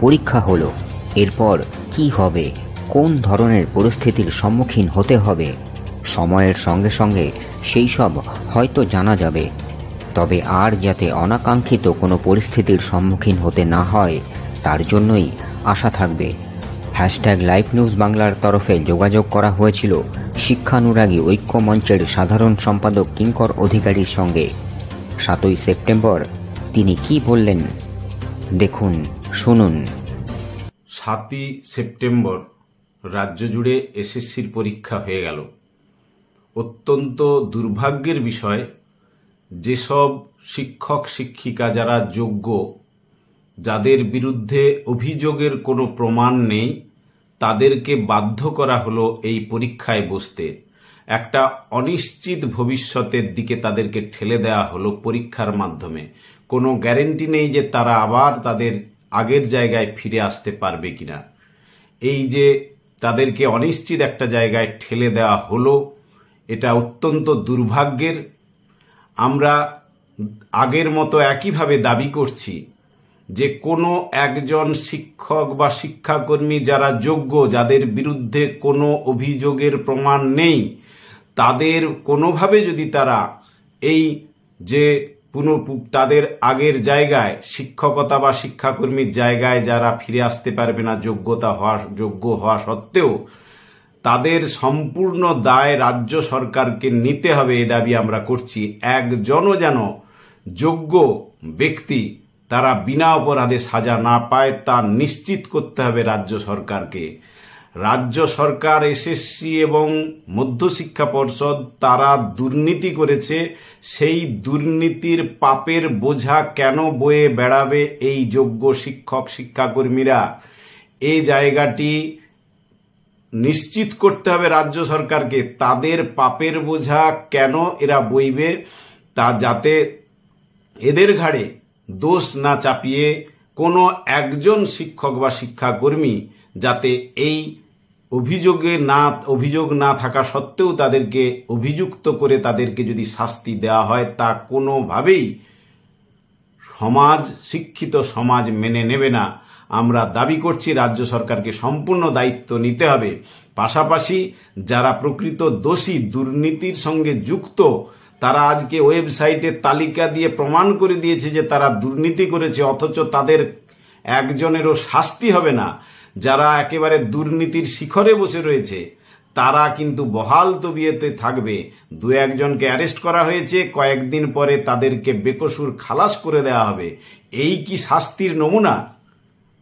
পরীক্ষা হলো, এরপর কি হবে, কোন ধরনের পরিস্থিতির সম্মুখীন হতে হবে, সময়ের সঙ্গে সঙ্গে সেই সব হয়তো জানা যাবে। তবে আর যাতে অনাকাঙ্ক্ষিত কোনো পরিস্থিতির সম্মুখীন হতে না হয় তার জন্যই আশা থাকবে। #লাইভ নিউজ বাংলার তরফে যোগাযোগ করা হয়েছিল শিক্ষানুরাগী ঐক্য মঞ্চের সাধারণ সম্পাদক কিঙ্কর অধিকারীর সঙ্গে। 7ই সেপ্টেম্বর তিনি কি বললেন দেখুন, শুনুন। 7ই সেপ্টেম্বর রাজ্য জুড়ে এসএসসির পরীক্ষা হয়ে গেল। অত্যন্ত দুর্ভাগ্যের বিষয়, যেসব শিক্ষক শিক্ষিকা যারা যোগ্য, যাদের বিরুদ্ধে অভিযোগের কোনো প্রমাণ নেই, তাদেরকে বাধ্য করা হলো এই পরীক্ষায় বসতে। একটা অনিশ্চিত ভবিষ্যতের দিকে তাদেরকে ঠেলে দেওয়া হলো পরীক্ষার মাধ্যমে। কোনো গ্যারেন্টি নেই যে তারা আবার তাদের আগের জায়গায় ফিরে আসতে পারবে কিনা। এই যে তাদেরকে অনিশ্চিত একটা জায়গায় ঠেলে দেওয়া হলো, এটা অত্যন্ত দুর্ভাগ্যের। আমরা আগের মতো একইভাবে দাবি করছি যে কোনো একজন শিক্ষক বা শিক্ষাকর্মী যারা যোগ্য, যাদের বিরুদ্ধে কোনো অভিযোগের প্রমাণ নেই, তাদের কোনোভাবে যদি তারা এই যে তাদের আগের জায়গায় শিক্ষকতা বা শিক্ষাকর্মীর জায়গায় যারা ফিরে আসতে পারবে না যোগ্য হওয়া সত্ত্বেও, তাদের সম্পূর্ণ দায় রাজ্য সরকারকে নিতে হবে, এ দাবি আমরা করছি। একজনও যেন যোগ্য ব্যক্তি তারা বিনা অপরাধে সাজা না পায় তা নিশ্চিত করতে হবে রাজ্য সরকারকে। রাজ্য সরকার, এসএসসি এবং মধ্যশিক্ষা পর্ষদ তারা দুর্নীতি করেছে, সেই দুর্নীতির পাপের বোঝা কেন বয়ে বেড়াবে এই যোগ্য শিক্ষক শিক্ষাকর্মীরা? এই জায়গাটি নিশ্চিত করতে হবে রাজ্য সরকারকে। তাদের পাপের বোঝা কেন এরা বইবে, তা যাতে এদের ঘাড়ে দোষ না চাপিয়ে কোনো একজন শিক্ষক বা শিক্ষাকর্মী যাতে এই অভিযোগ না থাকা সত্ত্বেও তাদেরকে অভিযুক্ত করে তাদেরকে যদি শাস্তি দেওয়া হয়, তা কোনোভাবেই শিক্ষিত সমাজ মেনে নেবে না। আমরা দাবি করছি রাজ্য সরকারকে সম্পূর্ণ দায়িত্ব নিতে হবে। পাশাপাশি যারা প্রকৃত দোষী, দুর্নীতির সঙ্গে যুক্ত, তারা আজকে ওয়েবসাইটে তালিকা দিয়ে প্রমাণ করে দিয়েছে যে তারা দুর্নীতি করেছে, অথচ তাদের একজনেরও শাস্তি হবে না। যারা একেবারে দুর্নীতির শিখরে বসে রয়েছে তারা কিন্তু বহাল তবিয়তে থাকবে। 2-1জনকে অ্যারেস্ট করা হয়েছে, কয়েকদিন পরে তাদেরকে বেকসুর খালাস করে দেওয়া হবে। এই কি শাস্তির নমুনা?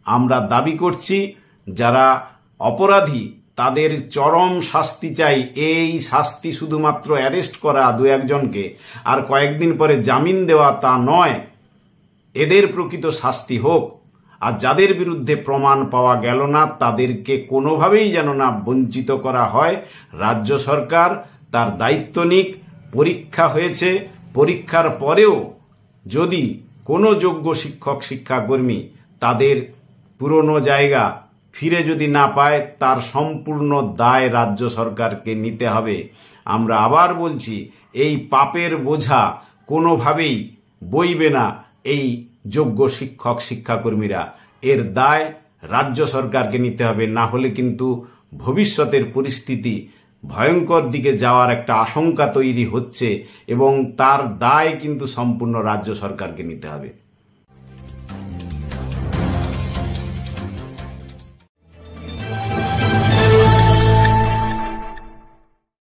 আমরা দাবি করছি যারা অপরাধী তাদের চরম শাস্তি চাই। এই শাস্তি শুধুমাত্র অ্যারেস্ট করা 2-1জনকে আর কয়েকদিন পরে জামিন দেওয়া তা নয়, এদের প্রকৃত শাস্তি হোক। আর যাদের বিরুদ্ধে প্রমাণ পাওয়া গেল না তাদেরকে কোনোভাবেই যেন না বঞ্চিত করা হয়। রাজ্য সরকার তার দায়িত্ব নিক। পরীক্ষা হয়েছে, পরীক্ষার পরেও যদি কোনো যোগ্য শিক্ষক শিক্ষাকর্মী তাদের পুরনো জায়গা ফিরে যদি না পায়, তার সম্পূর্ণ দায় রাজ্য সরকারকে নিতে হবে। আমরা আবার বলছি, এই পাপের বোঝা কোনোভাবেই বইবে না এই যোগ্য শিক্ষক শিক্ষাকর্মীরা। এর দায় রাজ্য সরকারকে নিতে হবে, না হলে কিন্তু ভবিষ্যতের পরিস্থিতি ভয়ঙ্কর দিকে যাওয়ার একটা আশঙ্কা তৈরি হচ্ছে এবং তার দায় কিন্তু সম্পূর্ণ রাজ্য সরকারকে নিতে হবে।